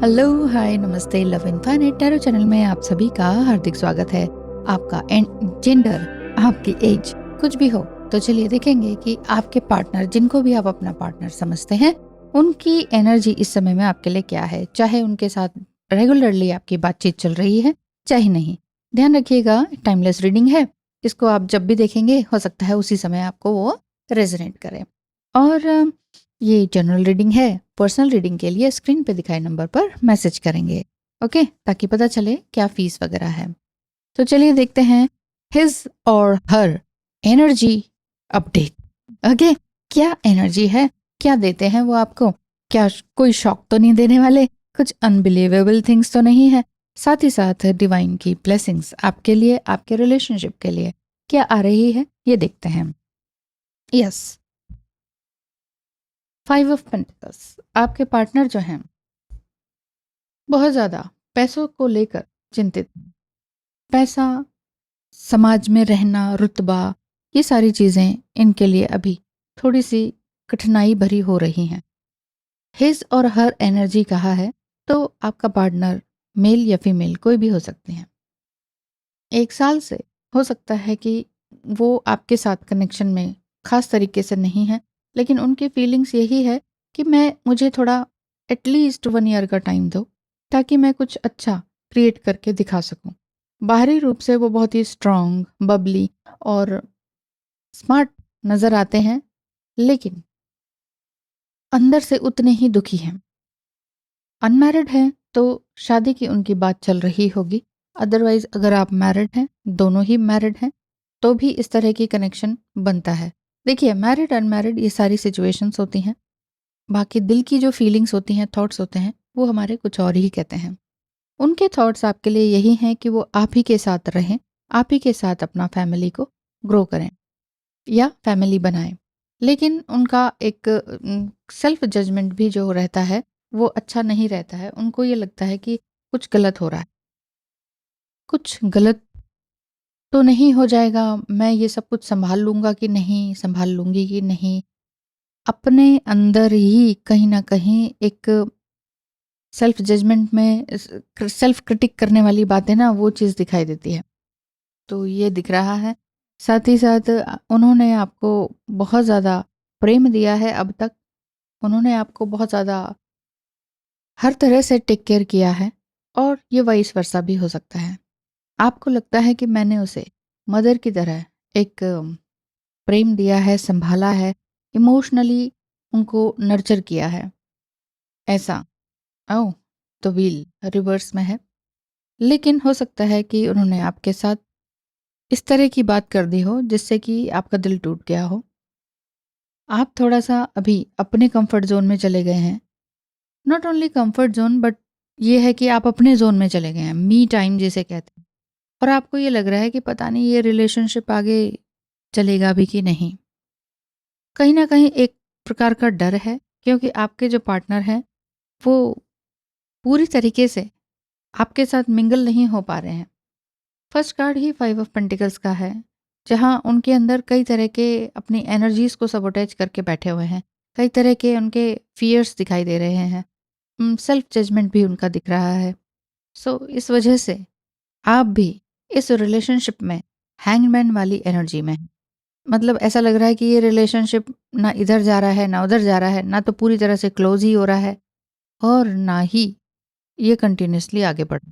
Hello, हाय, नमस्ते, love infinite tarot channel में आप सभी का हार्दिक स्वागत है। आपका जेंडर, आपकी एज कुछ भी हो तो चलिए देखेंगे कि आपके पार्टनर, जिनको भी आप अपना पार्टनर समझते हैं, उनकी एनर्जी इस समय में आपके लिए क्या है। चाहे उनके साथ रेगुलरली आपकी बातचीत चल रही है, चाहे नहीं। ध्यान रखिएगा, टाइमलेस रीडिंग है। इसको आप जब भी देखेंगे हो सकता है उसी समय आपको वो रेजोनेट करे। और ये जनरल रीडिंग है। पर्सनल रीडिंग के लिए स्क्रीन पे दिखाए नंबर पर मैसेज करेंगे, ओके, ताकि पता चले क्या फीस वगैरह है। तो चलिए देखते हैं हिज और हर एनर्जी अपडेट। ओके, क्या एनर्जी है, क्या देते हैं वो आपको। क्या कोई शॉक तो नहीं देने वाले, कुछ अनबिलीवेबल थिंग्स तो नहीं है। साथ ही साथ डिवाइन की ब्लेसिंग्स आपके लिए, आपके रिलेशनशिप के लिए क्या आ रही है, ये देखते हैं। Yes, 5 of pentacles. आपके पार्टनर जो हैं बहुत ज़्यादा पैसों को लेकर चिंतित। पैसा, समाज में रहना, रुतबा, ये सारी चीज़ें इनके लिए अभी थोड़ी सी कठिनाई भरी हो रही हैं। हिज और हर एनर्जी कहा है तो आपका पार्टनर मेल या फीमेल कोई भी हो सकते हैं। 1 साल से हो सकता है कि वो आपके साथ कनेक्शन में खास तरीके से नहीं है, लेकिन उनकी फीलिंग्स यही है कि मुझे थोड़ा एटलीस्ट 1 ईयर का टाइम दो, ताकि मैं कुछ अच्छा क्रिएट करके दिखा सकूं। बाहरी रूप से वो बहुत ही स्ट्रांग, बबली और स्मार्ट नज़र आते हैं, लेकिन अंदर से उतने ही दुखी हैं। अनमैरिड हैं तो शादी की उनकी बात चल रही होगी। अदरवाइज अगर आप मैरिड हैं, दोनों ही मैरिड हैं, तो भी इस तरह की कनेक्शन बनता है। देखिए, मैरिड अनमैरिड ये सारी सिचुएशंस होती हैं। बाकी दिल की जो फीलिंग्स होती हैं, थॉट्स होते हैं, वो हमारे कुछ और ही कहते हैं। उनके थॉट्स आपके लिए यही हैं कि वो आप ही के साथ रहें, आप ही के साथ अपना फैमिली को ग्रो करें या फैमिली बनाएं। लेकिन उनका एक सेल्फ जजमेंट भी जो रहता है वो अच्छा नहीं रहता है। उनको ये लगता है कि कुछ गलत हो रहा है, कुछ गलत तो नहीं हो जाएगा, मैं ये सब कुछ संभाल लूंगा कि नहीं, संभाल लूंगी कि नहीं। अपने अंदर ही कहीं ना कहीं एक सेल्फ जजमेंट में सेल्फ क्रिटिक करने वाली बातें ना, वो चीज़ दिखाई देती है। तो ये दिख रहा है। साथ ही साथ उन्होंने आपको बहुत ज़्यादा प्रेम दिया है अब तक। उन्होंने आपको बहुत ज़्यादा हर तरह से टेक केयर किया है, और ये वाइस वर्सा भी हो सकता है। आपको लगता है कि मैंने उसे मदर की तरह एक प्रेम दिया है, संभाला है, इमोशनली उनको नर्चर किया है, ऐसा। ओह, तो व्हील रिवर्स में है। लेकिन हो सकता है कि उन्होंने आपके साथ इस तरह की बात कर दी हो जिससे कि आपका दिल टूट गया हो। आप थोड़ा-सा अभी अपने कंफर्ट ज़ोन में चले गए हैं। Not only comfort zone, but ये है कि आप अपने ज़ोन में चले गए हैं, मी टाइम जिसे कहते हैं। और आपको ये लग रहा है कि पता नहीं ये रिलेशनशिप आगे चलेगा भी कि नहीं। कहीं न कहीं एक प्रकार का डर है, क्योंकि आपके जो पार्टनर हैं, वो पूरी तरीके से आपके साथ मिंगल नहीं हो पा रहे हैं। First card he 5 of pentacles का है, जहाँ उनके अंदर कई तरह के अपनी एनर्जीज़ को सबोटेज करके बैठे हुए हैं। कई तरह के उनके फ़ियर्स दिखाई दे रहे हैं। सेल्फ जजमेंट भी उनका दिख रहा है। सो इस वजह से आप भी इस रिलेशनशिप में हैंगमैन वाली एनर्जी में हैं। मतलब ऐसा लग रहा है कि ये रिलेशनशिप ना इधर जा रहा है, ना उधर जा रहा है, ना तो पूरी तरह से क्लोज़ ही हो रहा है, और ना ही ये कंटिन्यूअसली आगे बढ़।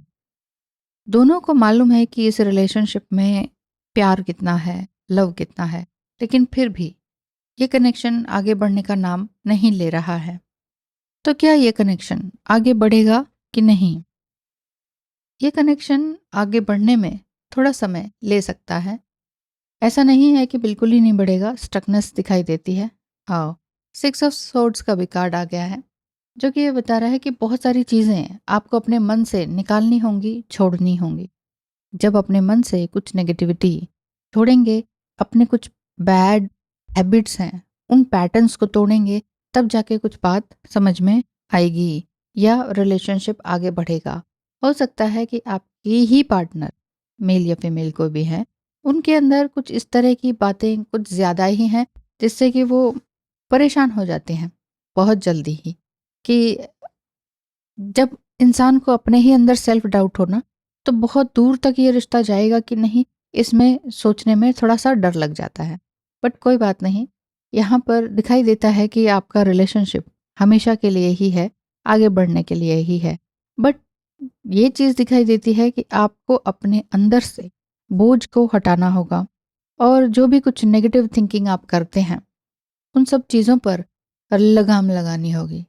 दोनों को मालूम है कि इस रिलेशनशिप में प्यार कितना है, लव कितना है, लेकिन फिर भी ये कनेक्शन आगे बढ़ने का नाम नहीं ले रहा है। तो क्या ये कनेक्शन आगे बढ़ेगा कि नहीं? ये कनेक्शन आगे बढ़ने में थोड़ा समय ले सकता है। ऐसा नहीं है कि बिल्कुल ही नहीं बढ़ेगा, स्टकनेस दिखाई देती है। हाँ, 6 ऑफ सोर्ड्स का भी कार्ड आ गया है, जो कि ये बता रहा है कि बहुत सारी चीज़ें आपको अपने मन से निकालनी होंगी, छोड़नी होंगी। जब अपने मन से कुछ नेगेटिविटी छोड़ेंगे, अपने कुछ बैड हैबिट्स हैं, उन पैटर्न्स को तोड़ेंगे, तब जाके कुछ बात समझ में आएगी या रिलेशनशिप आगे बढ़ेगा। हो सकता है कि आपके ही पार्टनर, मेल या फीमेल कोई भी है, उनके अंदर कुछ इस तरह की बातें कुछ ज़्यादा ही हैं, जिससे कि वो परेशान हो जाते हैं बहुत जल्दी ही, कि जब इंसान को अपने ही अंदर सेल्फ डाउट होना, तो बहुत दूर तक ये रिश्ता जाएगा कि नहीं, इसमें सोचने में थोड़ा-सा डर लग जाता है। बट कोई बात नहीं, यहाँ पर दिखाई देता है कि आपका रिलेशनशिप हमेशा के लिए ही है, आगे बढ़ने के लिए ही है। बट ये चीज़ दिखाई देती है कि आपको अपने अंदर से बोझ को हटाना होगा और जो भी कुछ नेगेटिव थिंकिंग आप करते हैं, उन सब चीज़ों पर लगाम लगानी होगी।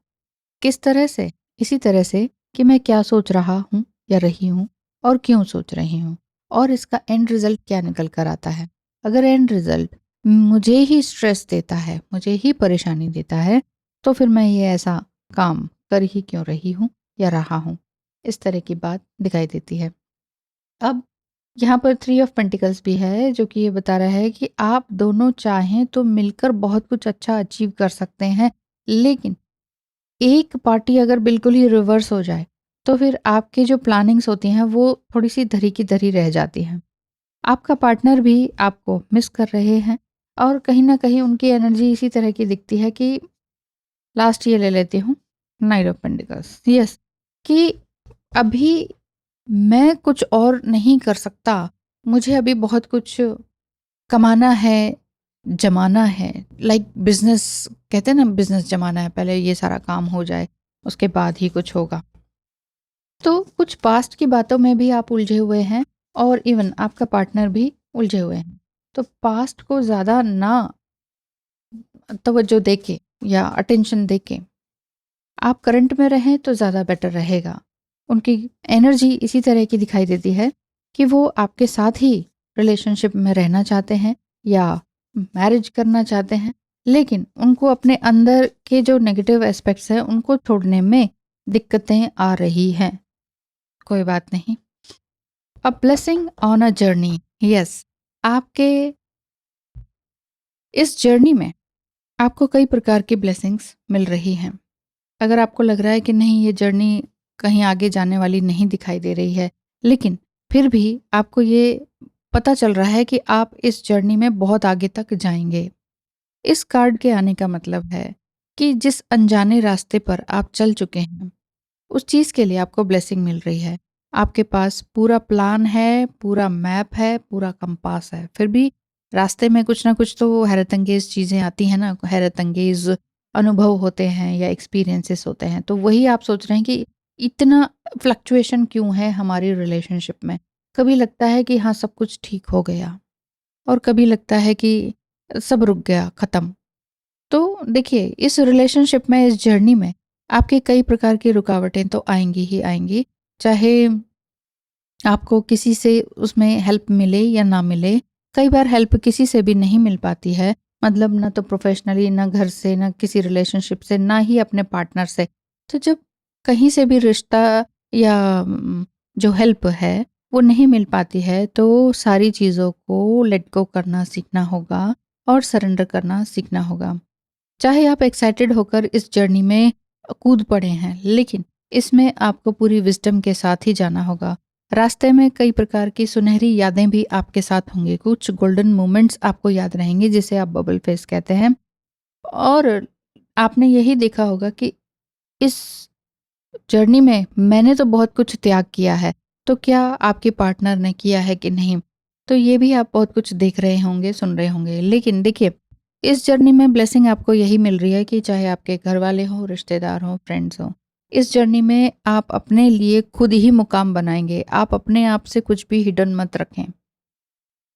किस तरह से? इसी तरह से कि मैं क्या सोच रहा हूँ या रही हूँ और क्यों सोच रही हूँ और इसका एंड रिज़ल्ट क्या निकल कर आता है। अगर एंड रिज़ल्ट मुझे ही स्ट्रेस देता है, मुझे ही परेशानी देता है, तो फिर मैं ये ऐसा काम कर ही क्यों रही हूँ या रहा हूँ। इस तरह की बात दिखाई देती है। अब यहाँ पर 3 ऑफ पेंटिकल्स भी है जो कि ये बता रहा है कि आप दोनों चाहें तो मिलकर बहुत कुछ अच्छा अचीव कर सकते हैं, लेकिन एक पार्टी अगर बिल्कुल ही रिवर्स हो जाए, तो फिर आपकी जो प्लानिंग्स होती हैं वो थोड़ी-सी धरी की धरी रह जाती हैं। आपका पार्टनर भी आपको मिस कर रहे हैं और कहीं न कहीं उनकी एनर्जी इसी तरह की दिखती है कि लास्ट ये ले लेती हूँ, नाइट ऑफ पेंटिकल्स। यस, कि अभी मैं कुछ और नहीं कर सकता, मुझे अभी बहुत कुछ कमाना है, जमाना है। लाइक बिज़नेस, कहते हैं ना बिज़नेस जमाना है, पहले ये सारा काम हो जाए, उसके बाद ही कुछ होगा। तो कुछ पास्ट की बातों में भी आप उलझे हुए हैं और इवन आपका पार्टनर भी उलझे हुए हैं। तो पास्ट को ज़्यादा ना तवज्जो देके या अटेंशन देके आप करंट में रहें तो ज़्यादा बेटर रहेगा। उनकी एनर्जी इसी तरह की दिखाई देती है कि वो आपके साथ ही रिलेशनशिप में रहना चाहते हैं या मैरिज करना चाहते हैं, लेकिन उनको अपने अंदर के जो नेगेटिव एस्पेक्ट्स हैं उनको छोड़ने में दिक्कतें आ रही हैं। कोई बात नहीं। A blessing on a journey. Yes, आपके इस जर्नी में आपको कई प्रकार की ब्लेसिंग्स मिल रही हैं। अगर आपको लग रहा है कि नहीं, ये जर्नी कहीं आगे जाने वाली नहीं दिखाई दे रही है, लेकिन फिर भी आपको ये पता चल रहा है कि आप इस जर्नी में बहुत आगे तक जाएंगे। इस कार्ड के आने का मतलब है कि जिस अनजाने रास्ते पर आप चल चुके हैं, उस चीज़ के लिए आपको ब्लेसिंग मिल रही है। आपके पास पूरा प्लान है, पूरा मैप है, पूरा कंपास है, फिर भी रास्ते में कुछ ना कुछ तो हैरत-अंगेज़ चीज़ें आती हैं ना, हैरत-अंगेज़ अनुभव होते हैं या एक्सपीरियंसेस होते हैं। तो वही आप सोच रहे हैं कि इतना फ्लक्चुएशन क्यों है हमारी रिलेशनशिप में? कभी लगता है कि हाँ, सब कुछ ठीक हो गया और कभी लगता है कि सब रुक गया, ख़त्म। तो देखिए, इस रिलेशनशिप में, इस जर्नी में आपके कई प्रकार की रुकावटें तो आएँगी ही आएँगी। चाहे आपको किसी से उसमें हेल्प मिले या ना मिले। कई बार हेल्प किसी से भी नहीं मिल पाती है। मतलब ना तो प्रोफ़ेशनली, ना घर से, ना किसी रिलेशनशिप से, ना ही अपने पार्टनर से। तो जब कहीं से भी रिश्ता या जो हेल्प है वो नहीं मिल पाती है, तो सारी चीज़ों को लेट गो करना सीखना होगा और सरेंडर करना सीखना होगा। चाहे आप एक्साइटेड होकर इस जर्नी में कूद पड़े हैं, लेकिन इसमें आपको पूरी विज़डम के साथ ही जाना होगा। रास्ते में कई प्रकार की सुनहरी यादें भी आपके साथ होंगी, कुछ गोल्डन मोमेंट्स आपको याद रहेंगे जिसे आप बबल फेस कहते हैं। और आपने यही देखा होगा कि इस जर्नी में मैंने तो बहुत कुछ त्याग किया है, तो क्या आपके पार्टनर ने किया है कि नहीं? तो ये भी आप बहुत कुछ देख रहे होंगे, सुन रहे होंगे। लेकिन देखिए, इस जर्नी में ब्लेसिंग आपको यही मिल रही है कि चाहे आपके घर वाले हों, रिश्तेदार हों, फ्रेंड्स हों, इस जर्नी में आप अपने लिए खुद ही मुकाम बनाएँगे। आप अपने आप से कुछ भी हिडन मत रखें।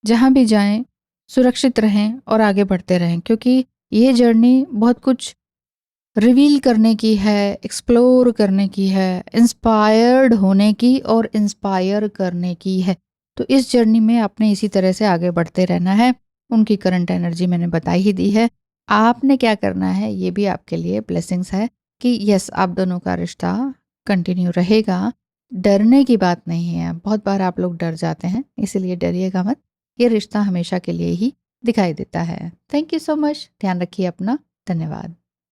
जहाँ भी जाएँ, सुरक्षित रहें और आगे बढ़ते रहें, क्योंकि ये जर्नी बहुत कुछ रिवील करने की है, एक्सप्लोर करने की है, इंस्पायर्ड होने की और इंस्पायर करने की है। तो इस जर्नी में आपने इसी तरह से आगे बढ़ते रहना है। उनकी करंट एनर्जी मैंने बता ही दी है। आपने क्या करना है, ये भी आपके लिए ब्लेसिंग्स है कि यस, आप दोनों का रिश्ता कंटिन्यू रहेगा। डरने की बात नहीं है। बहुत बार आप लोग डर जाते हैं, इसीलिए डरिएगा मत। ये रिश्ता हमेशा के लिए ही दिखाई देता है। Thank you so much. ध्यान रखिए अपना। धन्यवाद।